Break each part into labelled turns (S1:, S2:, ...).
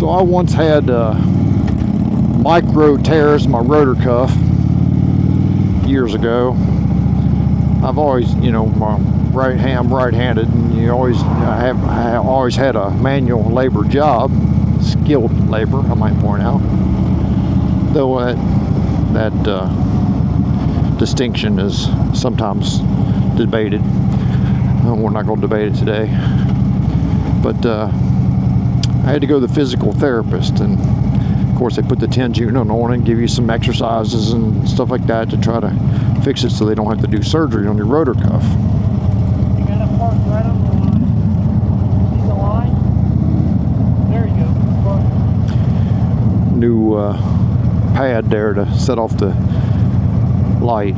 S1: So I once had micro tears in my rotor cuff years ago. I've always, you know, my right-handed, and I always had a manual labor job, skilled labor, I might point out. Though that distinction is sometimes debated. We're not going to debate it today. But I had to go to the physical therapist, and of course they put the TENS unit on and give you some exercises and stuff like that to try to fix it so they don't have to do surgery on your rotor cuff.
S2: You got to park right on the line. See the line? There you go.
S1: New pad there to set off the light.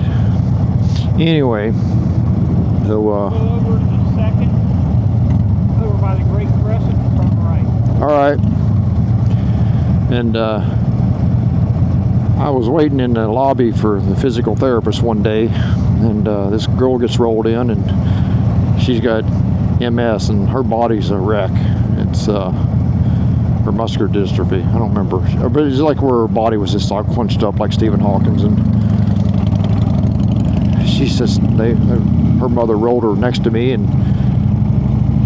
S1: Anyway, so
S2: go over to the second, over by the Great Crescent, front right.
S1: all right. And I was waiting in the lobby for the physical therapist one day, and this girl gets rolled in, and she's got MS, and her body's a wreck. It's her muscular dystrophy. I don't remember, but it's like where her body was just all crunched up like Stephen Hawkins. And she says her mother rolled her next to me, and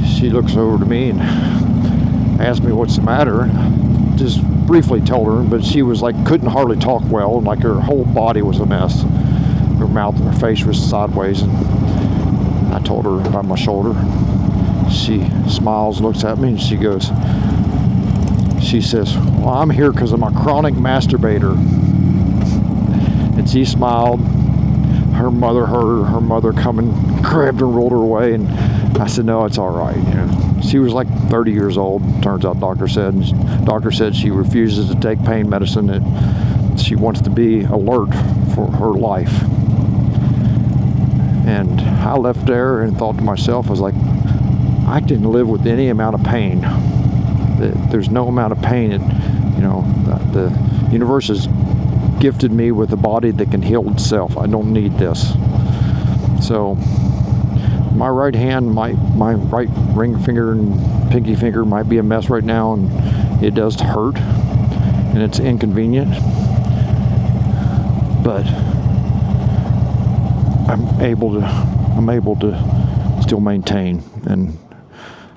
S1: she looks over to me and asked me what's the matter. Just briefly told her, but she was like, couldn't hardly talk well, and like her whole body was a mess. Her mouth and her face was sideways, and I told her about my shoulder. She smiles, looks at me, and she says, well, I'm here because I'm a chronic masturbator. And she smiled. Her mother heard her mother come and grabbed her and rolled her away, and I said, no, it's all right. You know, she was like 30 years old, turns out. Doctor said she refuses to take pain medicine, and she wants to be alert for her life. And I left there and thought to myself, I was like, I didn't live with any amount of pain. There's no amount of pain. You know, the universe has gifted me with a body that can heal itself. I don't need this. So my right hand, my right ring finger and pinky finger might be a mess right now, and it does hurt, and it's inconvenient, but I'm able to still maintain, and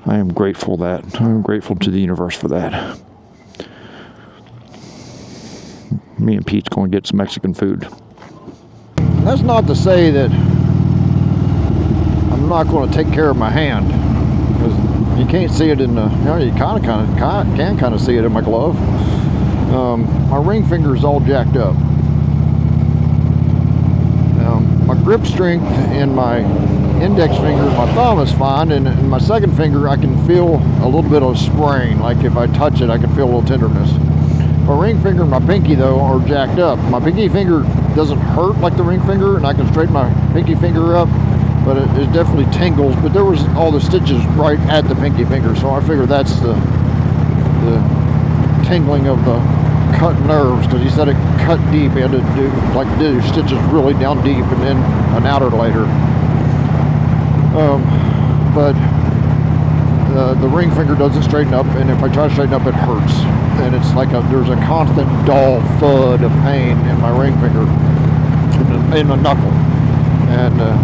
S1: I am grateful I'm grateful to the universe for that. Me and Pete's going to get some Mexican food. That's not to say that I'm not going to take care of my hand, because you can't see it in the, you know, you can kind of see it in my glove. My ring finger is all jacked up. My grip strength in my index finger and my thumb is fine, and in my second finger I can feel a little bit of sprain. Like if I touch it, I can feel a little tenderness. My ring finger and my pinky, though, are jacked up. My pinky finger doesn't hurt like the ring finger, and I can straighten my pinky finger up, but it definitely tingles. But there was all the stitches right at the pinky finger, so I figure that's the tingling of the cut nerves, because he said it cut deep. He had to do stitches really down deep and then an outer later. But the ring finger doesn't straighten up, and if I try to straighten up, it hurts. And it's like there's a constant dull thud of pain in my ring finger, in the knuckle. And the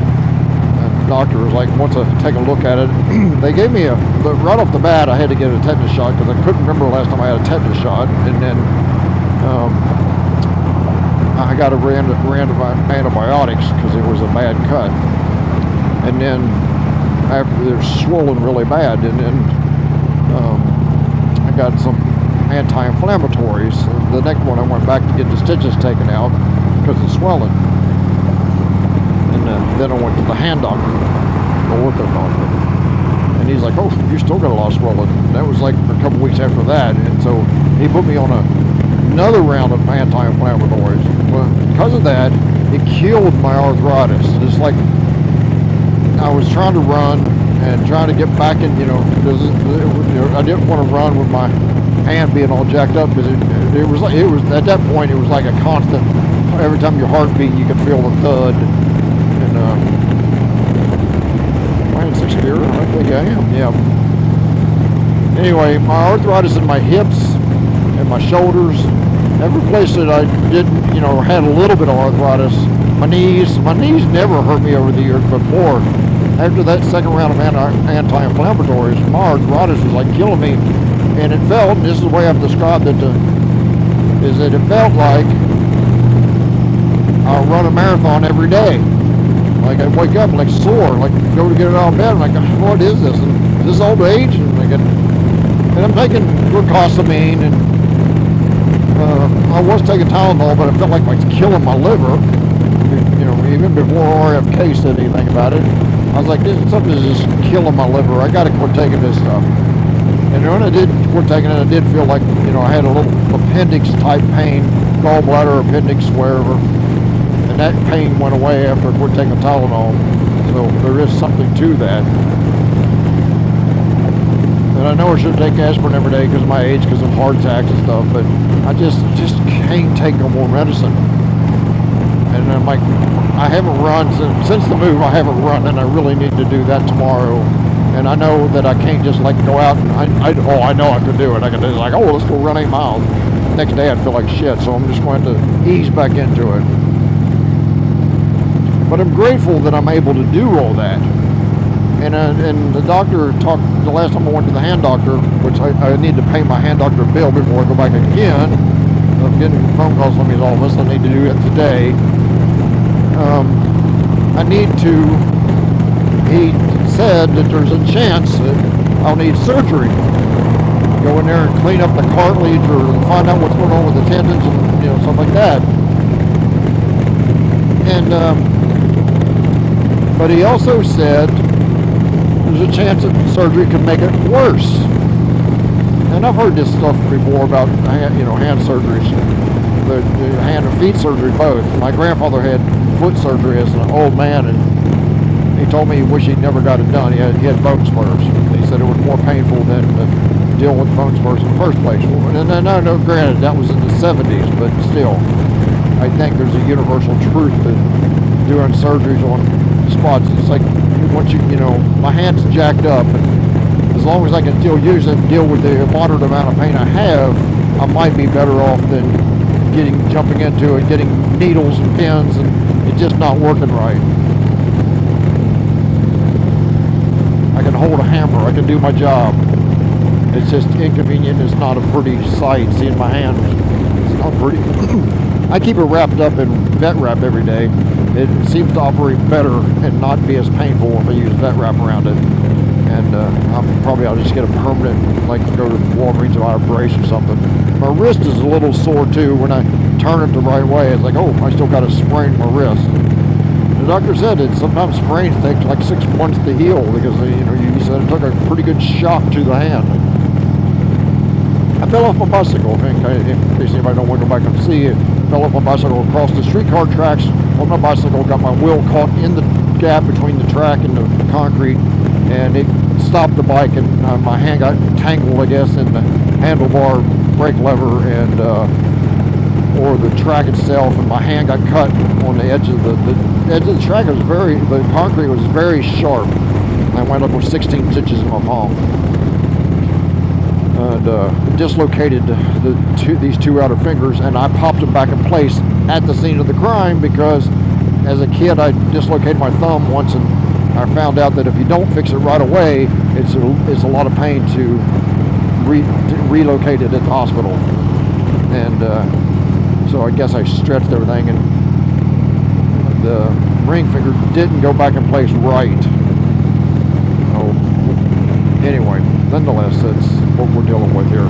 S1: doctor was like, once I take a look at it, they gave me right off the bat, I had to get a tetanus shot, because I couldn't remember the last time I had a tetanus shot. And then I got a ran antibiotics because it was a bad cut. And then after it was swollen really bad, and then I got some anti-inflammatories. The next one I went back to get the stitches taken out because of swelling. And then I went to the hand doctor, the ortho doctor. And he's like, oh, you still got a lot of swelling. And that was like a couple weeks after that. And so he put me on another round of anti-inflammatories. Well, because of that, it killed my arthritis. It's like I was trying to run and trying to get back in, I didn't want to run with my hand being all jacked up, because it was at that point it was like a constant. Every time your heart beat, you could feel the thud. And am I in sixth gear? I think I am. Yeah. Anyway, my arthritis in my hips and my shoulders. Every place that I didn't, you know, had a little bit of arthritis. My knees never hurt me over the years, but boy, after that second round of anti-inflammatories, my arthritis was like killing me. And it felt, and this is the way I've described it, is that it felt like I run a marathon every day. Like I wake up like sore, like go to get it out of bed, I'm like, what is this? And is this old age? And I'm taking glucosamine, and I was taking Tylenol, but it felt like it's killing my liver. You know, even before RFK said anything about it, I was like, something's just killing my liver. I got to quit taking this stuff. And when I did quit taking it, I did feel like, you know, I had a little appendix type pain, gallbladder, appendix, wherever. And that pain went away after I quit taking Tylenol. So there is something to that. And I know I should take aspirin every day because of my age, because of heart attacks and stuff, but I just can't take no more medicine. And I'm like, I haven't run since the move. I haven't run, and I really need to do that tomorrow. And I know that I can't just like go out and I know I could do it. I could do like, oh, let's go run 8 miles. Next day I'd feel like shit, so I'm just going to ease back into it. But I'm grateful that I'm able to do all that. And the doctor talked, the last time I went to the hand doctor, which I need to pay my hand doctor bill before I go back again. I'm getting phone calls from his office. I need to do it today. He said that there's a chance that I'll need surgery. Go in there and clean up the cartilage or find out what's going on with the tendons and, you know, stuff like that. And, but he also said there's a chance that surgery could make it worse. And I've heard this stuff before about, you know, hand surgeries, the hand and feet surgery both. My grandfather had foot surgery as an old man, and he told me he wished he'd never got it done. He had bone spurs. He said it was more painful than deal with bone spurs in the first place. And no, granted, that was in the 70s, but still, I think there's a universal truth that doing surgeries on spots, it's like once you know, my hand's jacked up, and as long as I can still use it and deal with the moderate amount of pain I have, I might be better off than jumping into it, getting needles and pins, and it's just not working right. I can hold a hammer, I can do my job. It's just inconvenient. It's not a pretty sight. Seeing my hand, it's not pretty. I keep it wrapped up in vet wrap every day. It seems to operate better and not be as painful if I use vet wrap around it. And I'll just get a permanent, like go to Walgreens or buy a brace or something. My wrist is a little sore too. When I turn it the right way, it's like, oh, I still got a sprain in my wrist. The doctor said that sometimes sprains take like 6 months to heal because he said it took a pretty good shock to the hand. I fell off my bicycle, in case anybody don't want to go back and see it. Fell off my bicycle across the streetcar tracks on my bicycle, got my wheel caught in the gap between the track and the concrete, and it stopped the bike, and my hand got tangled, I guess, in the handlebar brake lever and or the track itself, and my hand got cut on the edge of the edge of the track. The concrete was very sharp. I wound up with 16 stitches in my palm. And dislocated these two outer fingers, and I popped them back in place at the scene of the crime because as a kid I dislocated my thumb once, and I found out that if you don't fix it right away, it's a lot of pain to relocate it at the hospital. And so I guess I stretched everything, and the ring finger didn't go back in place right. Anyway, nonetheless, that's what we're dealing with here.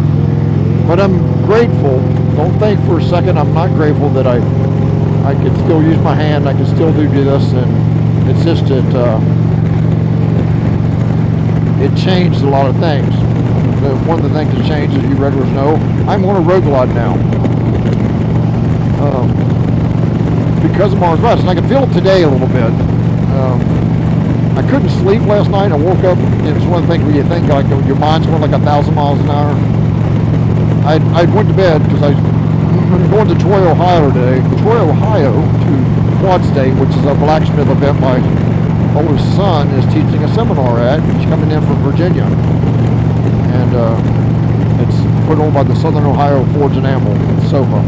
S1: But I'm grateful. Don't think for a second I'm not grateful that I could still use my hand. I can still do this, and it's just that it changed a lot of things. One of the things that changed, as you regulars know, I'm on a road glide now. Because of my arthritis, and I can feel it today a little bit. I couldn't sleep last night. I woke up, and it's one of the things where you think like your mind's going like 1,000 miles an hour. I went to bed because I'm going to Troy, Ohio today. Troy, Ohio, to Quad State, which is a blacksmith event my oldest son is teaching a seminar at. He's coming in from Virginia, and it's put on by the Southern Ohio Forge and Amble sofa.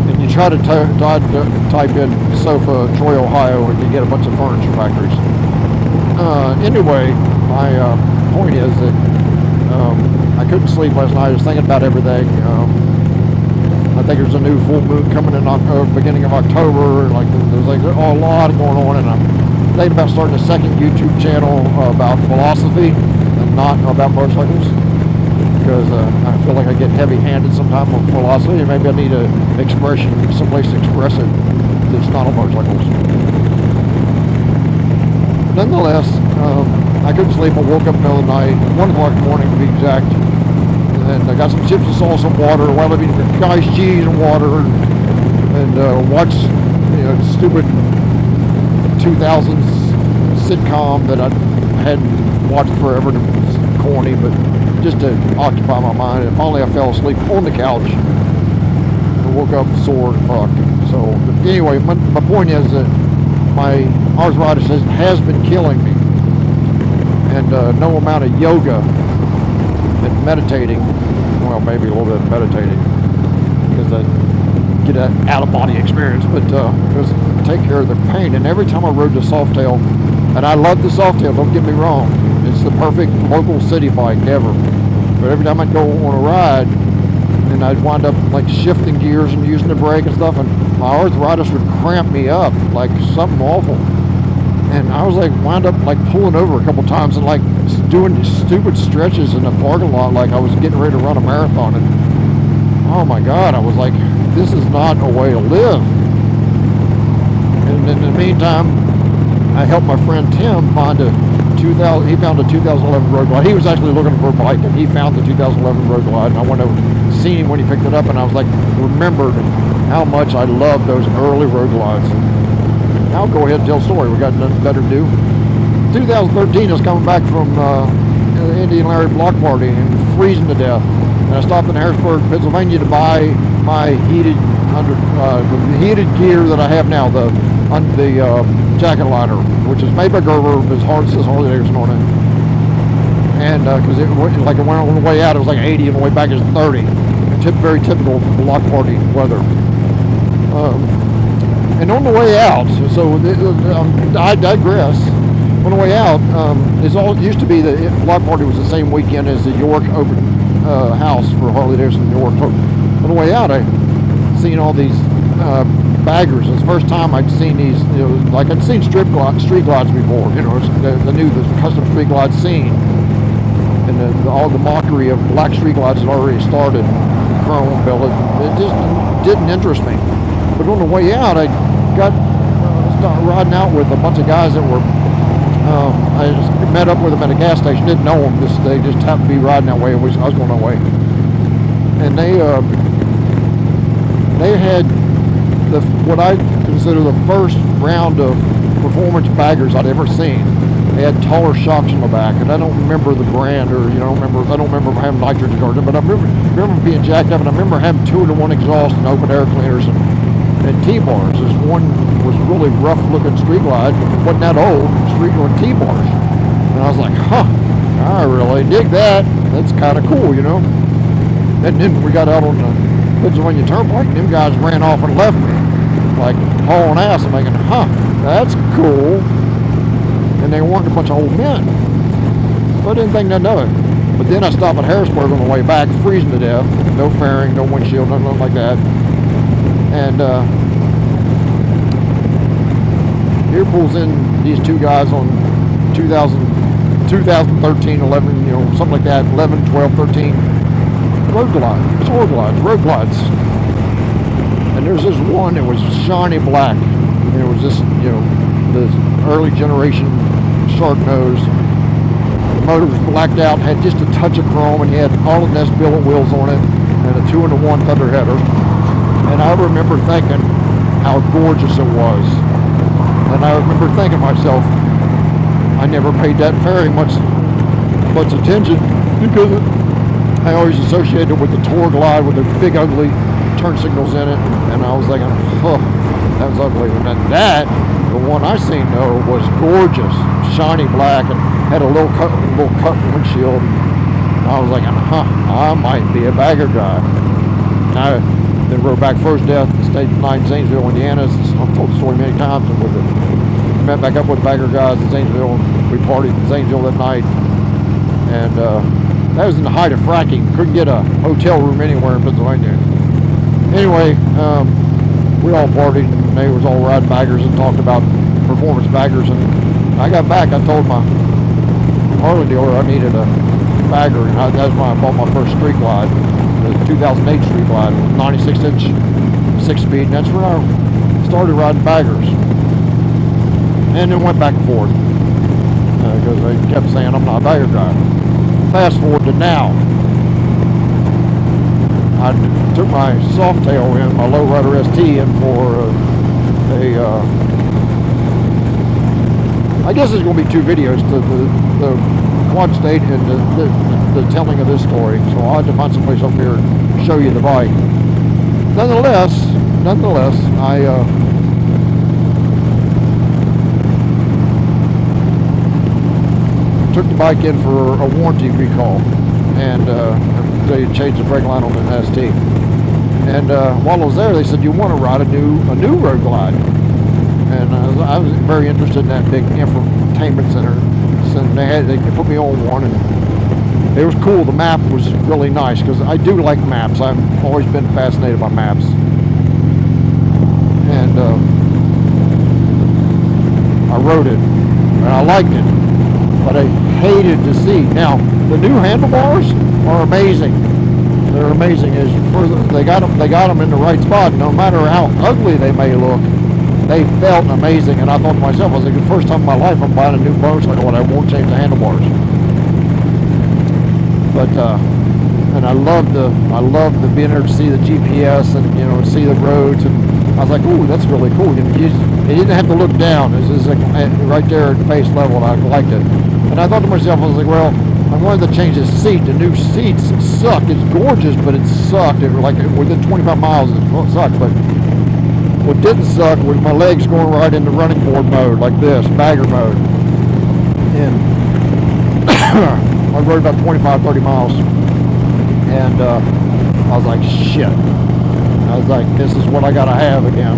S1: And you try to type in sofa Troy, Ohio, and you get a bunch of furniture factories. Anyway, my point is that I couldn't sleep last night. I was thinking about everything. I think there's a new full moon coming in beginning of October. Like there's like a lot going on, and I'm thinking about starting a second YouTube channel about philosophy and not about motorcycles, because I feel like I get heavy-handed sometimes on philosophy, and maybe I need a expression, someplace to express it that's not on motorcycles. Nonetheless, I couldn't sleep. I woke up in the middle of the night, 1 o'clock in the morning to be exact, and I got some chips and sauce and water, wound up eating guy's cheese and water, and watched stupid 2000s sitcom that I hadn't watched forever. It was corny, but just to occupy my mind. And finally I fell asleep on the couch and woke up sore and fucked. So anyway, my point is that my arthritis has been killing me, and no amount of yoga and meditating, well, maybe a little bit of meditating, because I get an out-of-body experience, but because take care of the pain. And every time I rode the Softail, and I love the Softail, don't get me wrong, it's the perfect local city bike ever, but every time I'd go on a ride and I'd wind up like shifting gears and using the brake and stuff, and my arthritis would cramp me up like something awful. And I was like wound up like pulling over a couple times and like doing these stupid stretches in the parking lot like I was getting ready to run a marathon. And oh my God, I was like, this is not a way to live. And in the meantime, I helped my friend Tim find he found a 2011 Road Glide. He was actually looking for a bike, and he found the 2011 Road Glide, and I went over and seen him when he picked it up, and I was like, remembered how much I loved those early Road Glides. I'll go ahead and tell a story. We got nothing better to do. 2013, I was coming back from the Indian Larry block party and freezing to death. And I stopped in Harrisburg, Pennsylvania to buy my heated gear that I have now, the jacket liner, which is made by Gerber, but it's hard, it says Harley Davidson on it. And because it went on the way out, it was like 80, and the way back is 30. Very typical block party weather. And on the way out, so I digress. On the way out, it used to be the block party was the same weekend as the York open house for Harley Davidson in York. On the way out, I seen all these baggers. It's the first time I'd seen these, like I'd seen street glides before. The new custom street glide scene, and all the mockery of black street glides had already started. Chrome billet. It just didn't interest me. But on the way out, I started riding out with a bunch of guys that were. I just met up with them at a gas station. Didn't know them. They just happened to be riding that way. I was going that way, and they had what I consider the first round of performance baggers I'd ever seen. They had taller shocks on the back, and I don't remember the brand, or I don't remember having nitrogen cars, but I remember being jacked up, and I remember having 2-to-1 exhaust and open air cleaners and T-bars. This one was really rough-looking street glide, wasn't that old, street on T-bars, and I was like, huh, I really dig that. That's kind of cool, And then we got out on the Pennsylvania Turnpike, and them guys ran off and left me, like hauling ass. I'm thinking, huh, that's cool. And they weren't a bunch of old men. So I didn't think nothing of it. But then I stopped at Harrisburg on the way back, freezing to death. No fairing, no windshield, nothing like that. And here pulls in these two guys on 2013, 11, something like that, 11, 12, 13. Road glides. It's road glides. And there's this one that was shiny black. And it was this, this early generation shark nose. The motor was blacked out, had just a touch of chrome, and he had all of Ness billet wheels on it, and a 2-to-1 thunder header. And I remember thinking how gorgeous it was. And I remember thinking to myself, I never paid that very much attention, because I always associated it with the Tour Glide with the big ugly turn signals in it, and I was thinking, oh, that was ugly. And that, the one I seen though, was gorgeous, shiny black, and had a little cut windshield. I I was like, I might be a bagger guy. And I then rode back first day at the State Line in Zanesville, Indiana. I've told the story many times. And met back up with the bagger guys in Zanesville. We partied in Zanesville that night. And that was in the height of fracking. Couldn't get a hotel room anywhere in Pennsylvania. Anyway, we all partied, and they was all riding baggers and talked about performance baggers. And I got back, I told my Harley dealer I needed a bagger, and that's when I bought my first Street Glide, the 2008 Street Glide, 96-inch 6-speed, and that's when I started riding baggers. And then went back and forth, because they kept saying I'm not a bagger guy. Fast forward to now. I took my Softail in, my Lowrider ST, in for I guess there's going to be two videos, the quad state and the telling of this story. So I'll have to find someplace up here and show you the bike. Nonetheless, I took the bike in for a warranty recall, and they changed the brake line on the ST. And while I was there, they said, you want to ride a new Road Glide? And I was very interested in that big infotainment center. So they put me on one, and it was cool. The map was really nice, because I do like maps. I've always been fascinated by maps. And I rode it, and I liked it, but I hated the seat. Now, the new handlebars are amazing. They're amazing. As further, they got them in the right spot. No matter how ugly they may look, they felt amazing. And I thought to myself, I was like, the first time in my life I'm buying a new motorcycle and I won't change the handlebars. But and I loved the being able to see the GPS and see the roads, and I was like, ooh, that's really cool. You didn't have to look down. It was like right there at face level, and I liked it. And I thought to myself, I was like, well, I wanted to change the seat. The new seats suck. It's gorgeous, but it sucked. It was like within 25 miles, it sucked. But what didn't suck was my legs going right into running board mode like this, bagger mode. And I rode about 25, 30 miles. And I was like, shit. I was like, this is what I gotta have again,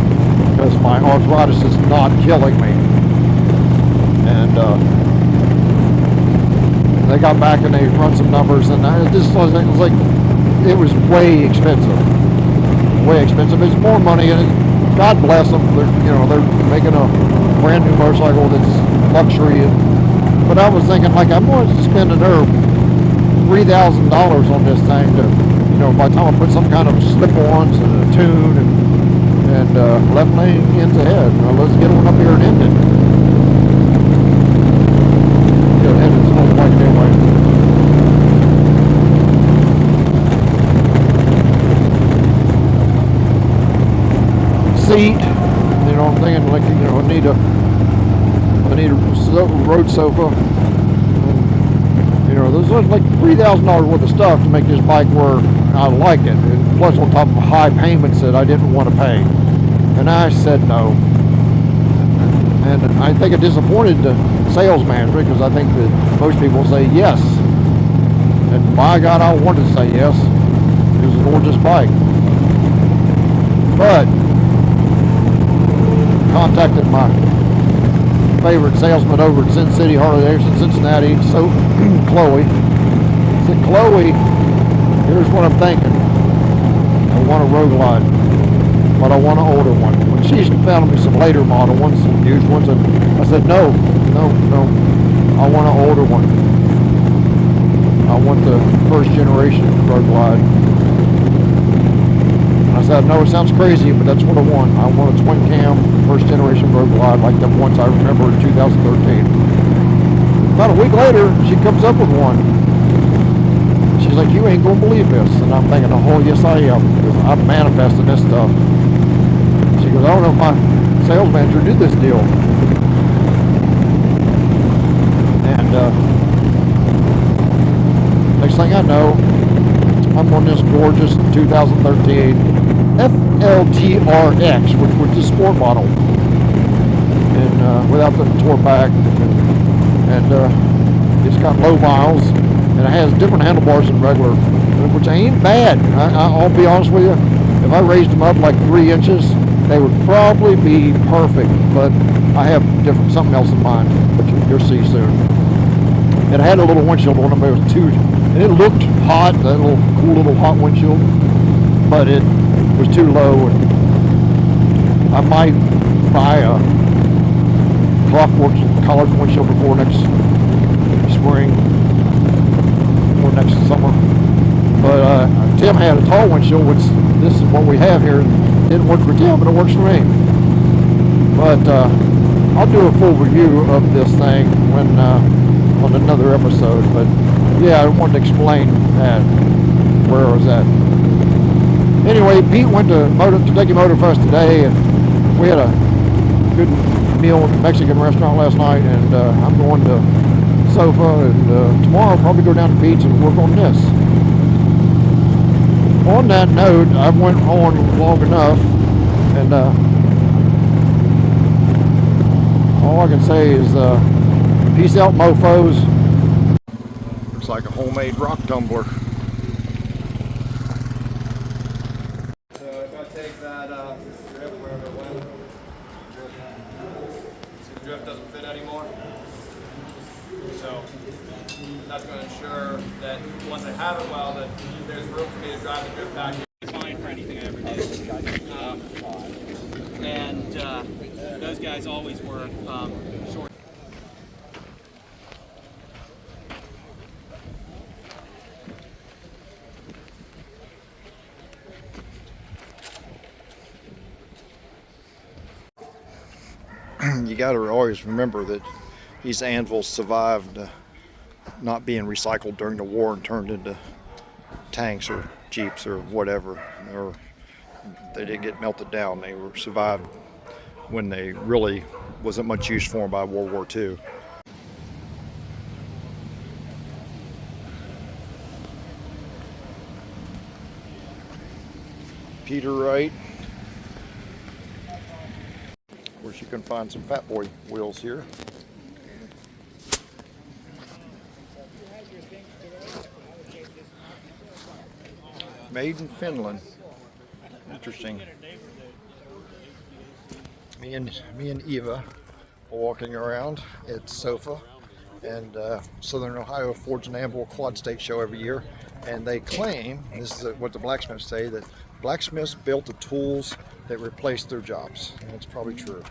S1: because my arthritis is not killing me. And they got back and they run some numbers, and it was way expensive. Way expensive. It's more money, and God bless them. They're making a brand new motorcycle that's luxury. But I was thinking, like, I'm going to spend another $3,000 on this thing to, by the time I put some kind of slip-ons and a tune and left lane ends ahead. Well, let's get one up here and end it. End it on the bike anyway. Seat, I'm thinking, like, I need a road sofa. There's like $3,000 worth of stuff to make this bike where I like it, and plus on top of high payments that I didn't want to pay. And I said no. And I think it disappointed the salesman, because I think that most people say yes. And by God, I wanted to say yes. It was a gorgeous bike. But contacted my favorite salesman over at Sin City Harley Davidson, Cincinnati, so Chloe. I said, Chloe, here's what I'm thinking. I want a Road Glide, but I want an older one. When she found me some later model ones, some used ones, and I said, no, I want an older one. I want the first generation Road Glide. I said, no, it sounds crazy, but that's what I want. I want a twin cam, first generation Road Glide, like the ones I remember in 2013. About a week later, she comes up with one. She's like, you ain't gonna believe this. And I'm thinking, oh, yes I am, because I'm manifesting this stuff. She goes, I don't know if my sales manager did this deal. And next thing I know, I'm on this gorgeous 2013 FLTRX, which was the sport model, and without the tour pack, and it's got low miles, and it has different handlebars than regular, which ain't bad. I'll be honest with you. If I raised them up like 3 inches, they would probably be perfect. But I have something else in mind, which you'll see soon. It had a little windshield on it, but it was too, and it looked hot, that little cool little hot windshield, but it was too low, and I might buy a clockwork colored windshield before next spring or next summer. But Tim had a tall windshield, which this is what we have here. It didn't work for Tim, but it works for me. But I'll do a full review of this thing when on another episode. But yeah, I wanted to explain that, where I was at. Anyway, Pete went to Kentucky Motor Fest today, and we had a good meal at the Mexican restaurant last night, and I'm going to Sofa, and tomorrow I'll probably go down to Pete's and work on this. On that note, I went on long enough, and all I can say is peace out, mofos. Looks like a homemade rock tumbler. So if I take that drift wherever it went, see the drift doesn't fit anymore. So that's going to ensure that once I have it welded, there's room for me to drive the drift back.
S3: Fine for anything I ever did. And those guys always were short.
S1: You got to always remember that these anvils survived not being recycled during the war and turned into tanks or jeeps or whatever, or they didn't get melted down. They were survived when they really wasn't much use for them by World War II. Peter Wright. Of course, you can find some Fat Boy wheels here. Made in Finland. Interesting. Me and Eva are walking around at Sofa, and Southern Ohio Forge and Anvil Quad State show every year, and they claim, this is what the blacksmiths say, that blacksmiths built the tools that replaced their jobs, and it's probably true.